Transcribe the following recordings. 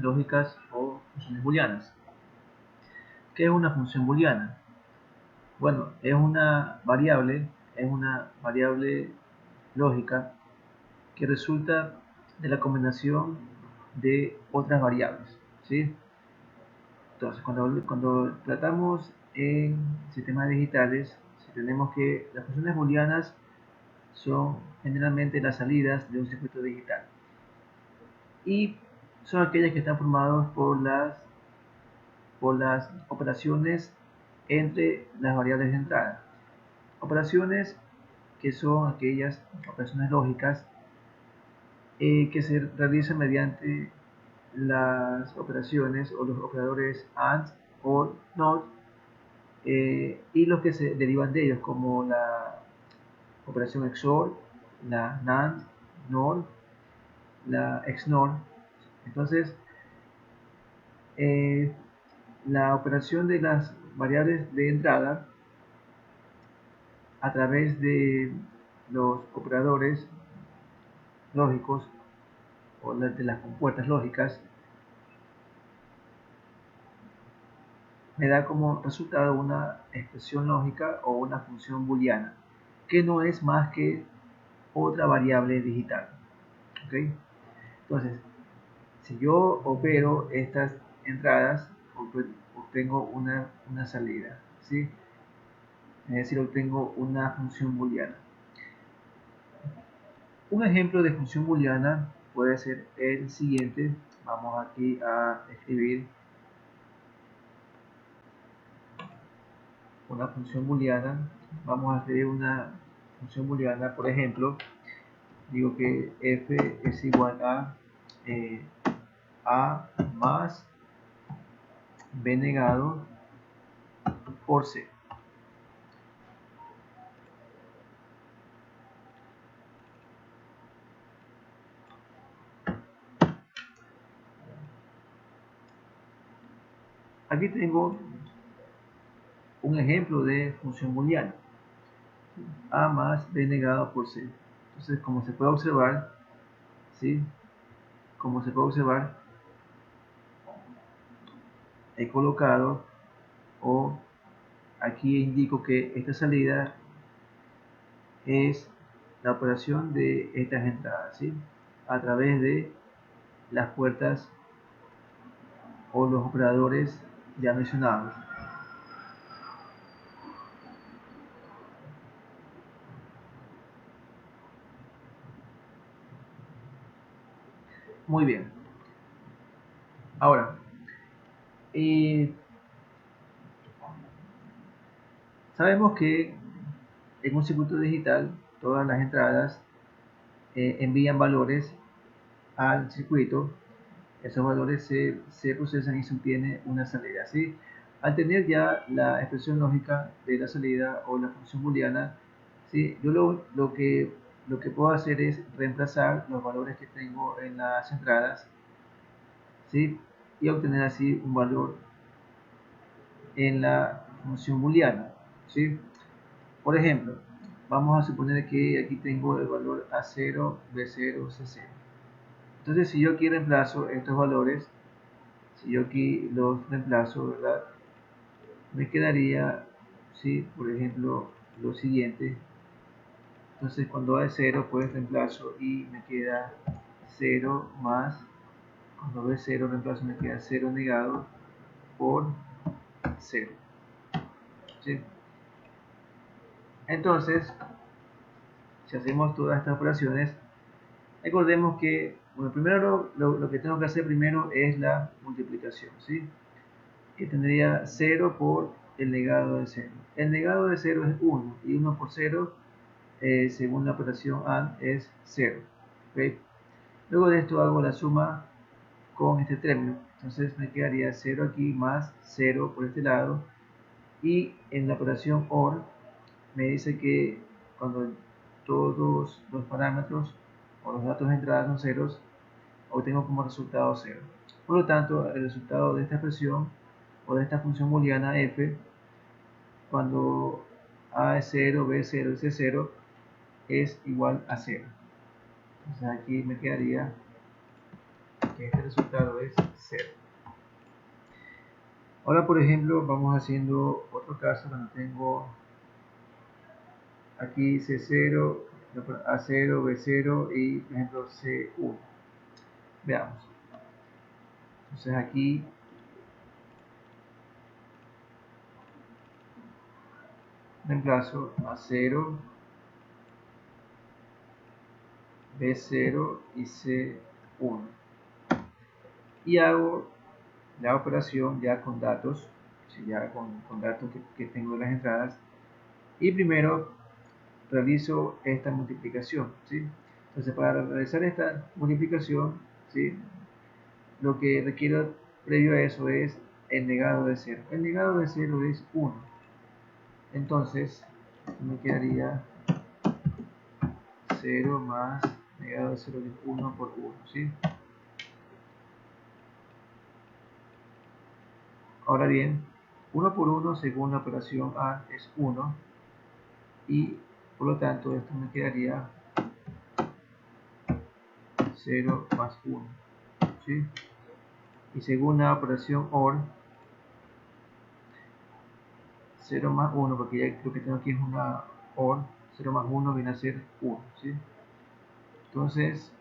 lógicas o funciones booleanas. ¿Qué es una función booleana? Bueno, es una variable lógica que resulta de la combinación de otras variables, ¿sí? Entonces, cuando tratamos en sistemas digitales, si tenemos que las funciones booleanas son generalmente las salidas de un circuito digital y son aquellas que están formadas por las operaciones entre las variables de entrada. Operaciones que son aquellas operaciones lógicas que se realizan mediante las operaciones o los operadores AND, OR, NOT y los que se derivan de ellos, como la operación XOR, la NAND, NOR, la XNOR. Entonces, la operación de las variables de entrada a través de los operadores lógicos o de las compuertas lógicas me da como resultado una expresión lógica o una función booleana, que no es más que otra variable digital. ¿Okay? Entonces, si yo opero estas entradas, obtengo una salida, ¿sí? Es decir, obtengo una función booleana. Un ejemplo de función booleana puede ser el siguiente. Vamos aquí a escribir una función booleana. Vamos a escribir una función booleana, por ejemplo, digo que f es igual a más b negado por c. Aquí tengo un ejemplo de función booleana, a más b negado por c. Entonces, como se puede observar, ¿sí? Como se puede observar, he colocado o aquí indico que esta salida es la operación de estas entradas, ¿sí? A través de las puertas o los operadores ya mencionados. Muy bien. Ahora, sabemos que en un circuito digital todas las entradas envían valores al circuito. Esos valores se procesan y se obtiene una salida, ¿sí? Al tener ya la expresión lógica de la salida o la función booleana, ¿sí? Yo lo que puedo hacer es reemplazar los valores que tengo en las entradas, ¿sí? Y obtener así un valor en la función booleana, ¿sí? Por ejemplo, vamos a suponer que aquí tengo el valor A0, B0, C0. Entonces, si yo aquí reemplazo estos valores, si yo aquí los reemplazo, ¿verdad? Me quedaría, ¿sí? Por ejemplo, lo siguiente. Entonces, cuando A es 0, pues reemplazo y me queda 0 más, cuando B es 0, reemplazo, me queda 0 negado por 0. ¿Sí? Entonces, si hacemos todas estas operaciones, recordemos que, bueno, primero lo que tengo que hacer primero es la multiplicación, ¿sí? Que tendría 0 por el negado de 0. El negado de 0 es 1 y 1 por 0, según la operación AND, es 0. ¿Okay? Luego de esto hago la suma con este término. Entonces me quedaría 0 aquí más 0 por este lado. Y en la operación OR me dice que cuando todos los parámetros o los datos de entrada son ceros, obtengo como resultado 0. Por lo tanto, el resultado de esta expresión o de esta función booleana f, cuando a es 0, b es 0 y c es 0, es igual a 0. Entonces aquí me quedaría que este resultado es 0. Ahora, por ejemplo, vamos haciendo otro caso donde tengo aquí C0, A0, B0 y, por ejemplo, C1. Veamos. Entonces aquí reemplazo A0, B0 y C1. Y hago la operación ya con datos, ya con datos que tengo en las entradas. Y primero realizo esta multiplicación, ¿sí? Entonces, para realizar esta multiplicación, ¿sí?, lo que requiero previo a eso es el negado de 0. El negado de 0 es 1. Entonces, me quedaría 0 más negado de 0 es 1 por 1, ¿sí? Ahora bien, 1 por 1 según la operación A es 1 y por lo tanto esto me quedaría 0 más 1, ¿sí? Y según la operación OR, 0 más 1, porque ya lo que tengo aquí es una OR, 0 más 1 viene a ser 1, ¿sí? Entonces,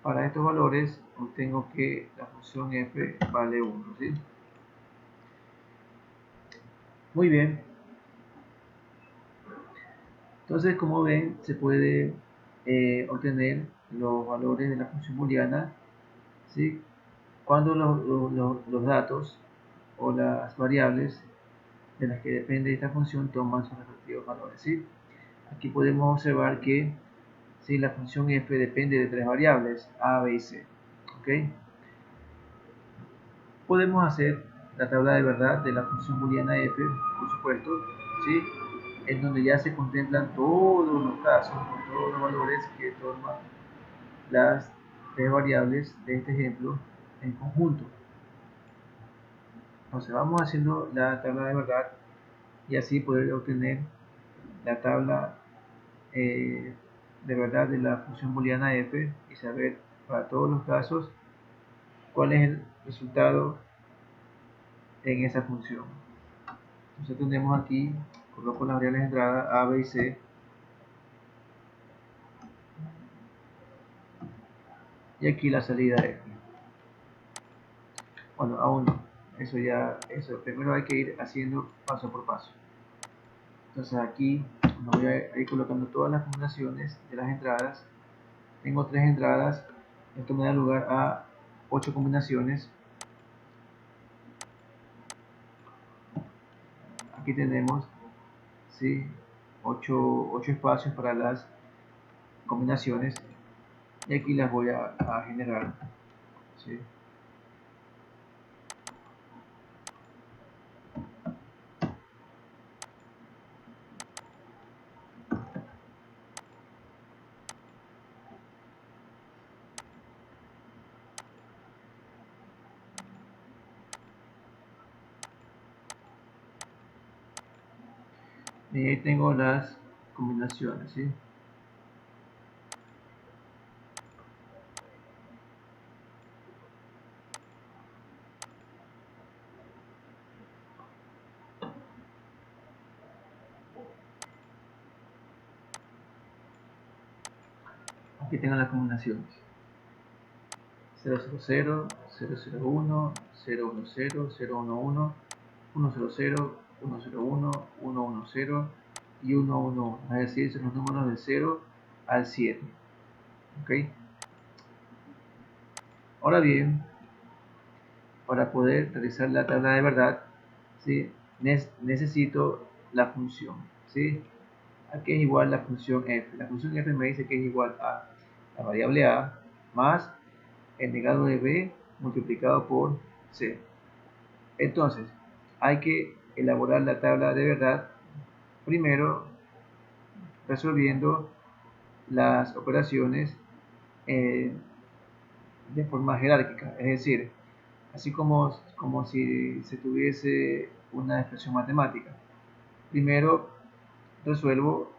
para estos valores obtengo que la función f vale 1, ¿sí? Muy bien. Entonces, como ven, se puede obtener los valores de la función booleana, ¿sí?, cuando los datos o las variables de las que depende esta función toman sus respectivos valores, ¿sí? Aquí podemos observar que, ¿sí?, la función f depende de tres variables, a, b y c, ¿ok? Podemos hacer la tabla de verdad de la función booleana f, por supuesto, ¿sí?, en donde ya se contemplan todos los casos, todos los valores que toman las tres variables de este ejemplo en conjunto. Entonces vamos haciendo la tabla de verdad y así poder obtener la tabla de verdad de la función booleana f y saber para todos los casos cuál es el resultado en esa función. Entonces tenemos aquí, coloco las variables de entrada a, b y c, y aquí la salida f. Bueno, aún no, eso primero hay que ir haciendo paso por paso. Entonces aquí me voy a ir colocando todas las combinaciones de las entradas. Tengo 3 entradas, esto me da lugar a 8 combinaciones. Aquí tenemos, ¿sí?, 8 espacios para las combinaciones y aquí las voy a generar, ¿sí? Y ahí tengo las combinaciones, ¿sí? Aquí tengo las combinaciones: 000, 001, 010, 011, 100, 101, 110 y 111, es decir, son los números del 0 al 7. ¿Ok? Ahora bien, para poder realizar la tabla de verdad, ¿sí?, necesito la función, ¿sí? Aquí es igual la función f. La función f me dice que es igual a la variable a más el negado de b multiplicado por c. Entonces, hay que elaborar la tabla de verdad primero resolviendo las operaciones eh, de forma jerárquica, es decir, así como si se tuviese una expresión matemática. Primero resuelvo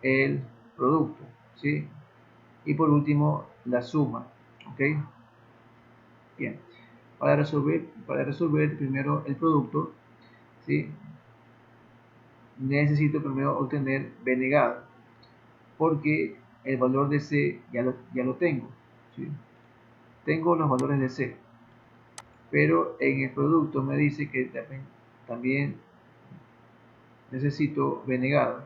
el producto, ¿sí? y por último la suma. ¿Ok? Bien. Para resolver primero el producto, ¿sí? Necesito primero obtener B negado, porque el valor de C ya lo tengo. ¿Sí? Tengo los valores de C, pero en el producto me dice que también necesito B negado.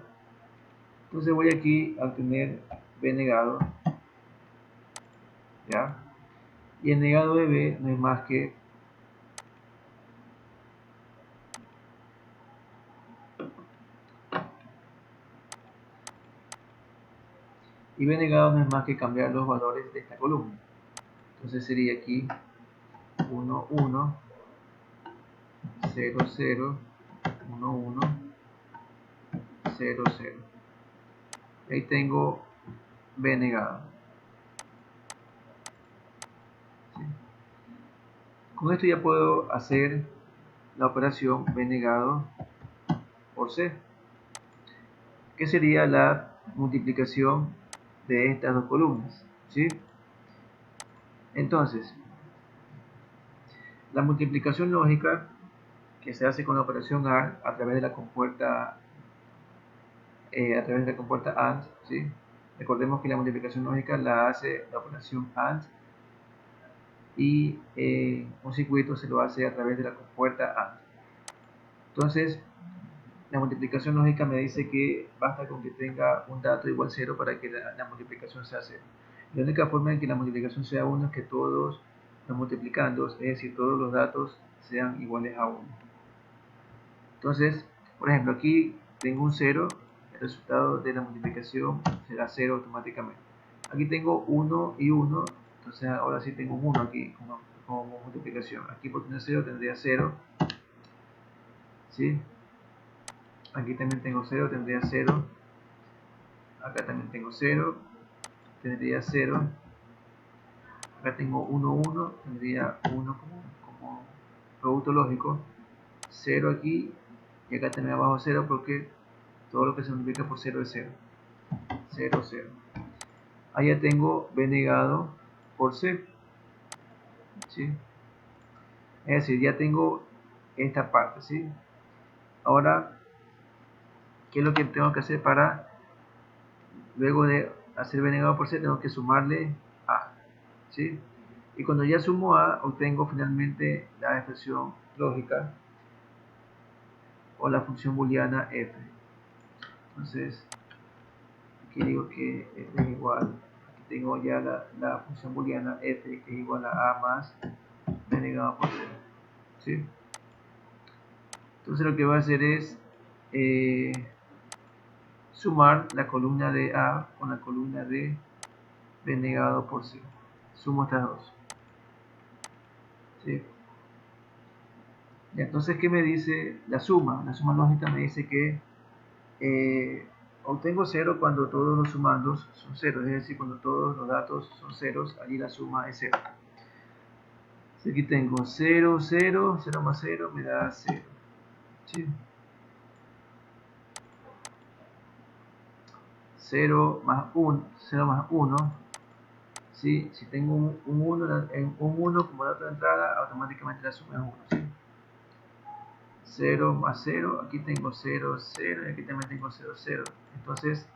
Entonces voy aquí a obtener B negado, ¿ya? Y el negado de B no es más que y B negado no es más que cambiar los valores de esta columna. Entonces sería aquí 1, 1, 0, 0, 1, 1, 0, 0. Ahí tengo B negado. ¿Sí? Con esto ya puedo hacer la operación B negado por C, que sería la multiplicación de estas dos columnas. ¿Sí? Entonces, la multiplicación lógica que se hace con la operación AND a través de la compuerta AND, ¿sí? Recordemos que la multiplicación lógica la hace la operación AND y un circuito se lo hace a través de la compuerta AND. Entonces, la multiplicación lógica me dice que basta con que tenga un dato igual 0 para que la multiplicación sea 0. La única forma en que la multiplicación sea 1 es que todos los multiplicandos, es decir, todos los datos sean iguales a 1. Entonces, por ejemplo, aquí tengo un 0, el resultado de la multiplicación será 0 automáticamente. Aquí tengo 1 y 1, entonces ahora sí tengo un 1 aquí como multiplicación. Aquí por tener 0 tendría 0, ¿sí? Aquí también tengo 0, tendría 0. Acá también tengo 0, tendría 0. Acá tengo 1, 1, tendría 1 como producto lógico. 0 aquí, y acá también abajo 0 porque todo lo que se multiplica por 0 es 0. 0, 0. Ahí ya tengo B negado por C. ¿Sí? Es decir, ya tengo esta parte. ¿Sí? Ahora, ¿qué es lo que tengo que hacer para, luego de hacer B negado por C, tengo que sumarle A? ¿Sí? Y cuando ya sumo A, obtengo finalmente la expresión lógica o la función booleana f. Entonces, aquí digo que f es igual, aquí tengo ya la función booleana f, que es igual a A más B negado por C. ¿Sí? Entonces lo que voy a hacer es sumar la columna de A con la columna de B negado por C. Sumo estas dos. ¿Sí? Y entonces, ¿qué me dice la suma? La suma lógica me dice que obtengo 0 cuando todos los sumandos son 0, es decir, cuando todos los datos son ceros, allí la suma es 0. Entonces aquí tengo 0, 0, 0 más 0 me da 0. ¿Sí? 0 más 1, 0 más 1. ¿Sí? Si tengo un 1 como dato de entrada, automáticamente la suma es 1. ¿Sí? 0 más 0, aquí tengo 0, 0 y aquí también tengo 0, 0. Entonces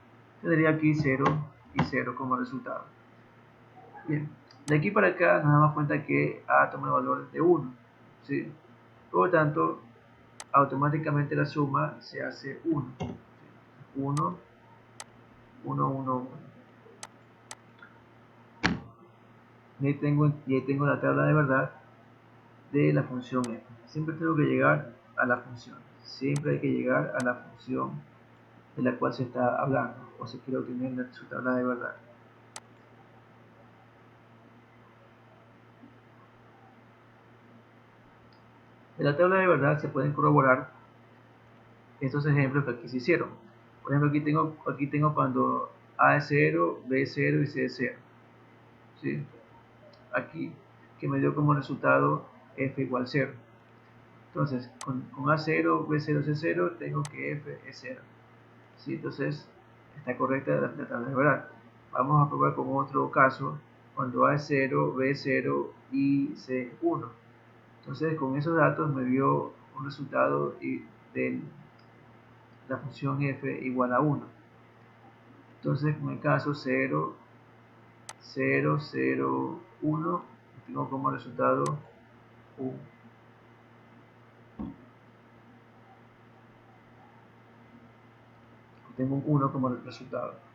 tendría aquí 0 y 0 como resultado. Bien, de aquí para acá nos damos cuenta que A toma el valor de 1. ¿Sí? Por lo tanto, automáticamente la suma se hace 1. 1, 1, 1, 1. Y ahí tengo la tabla de verdad de la función f. Siempre tengo que llegar a la función. Siempre hay que llegar a la función de la cual se está hablando o se quiere obtener su tabla de verdad. De la tabla de verdad se pueden corroborar estos ejemplos que aquí se hicieron. Por ejemplo, aquí tengo cuando A es 0, B es 0 y C es 0. ¿Sí? Aquí, que me dio como resultado F igual 0. Entonces, con A0, B0, C0, tengo que F es 0. ¿Sí? Entonces, está correcta la tabla de verdad. Vamos a probar con otro caso, cuando A es 0, B es 0 y C es 1. Entonces con esos datos me dio un resultado de la función f igual a 1. Entonces en el caso 0, 0, 0, 1, tengo como resultado 1. Tengo un 1 como resultado.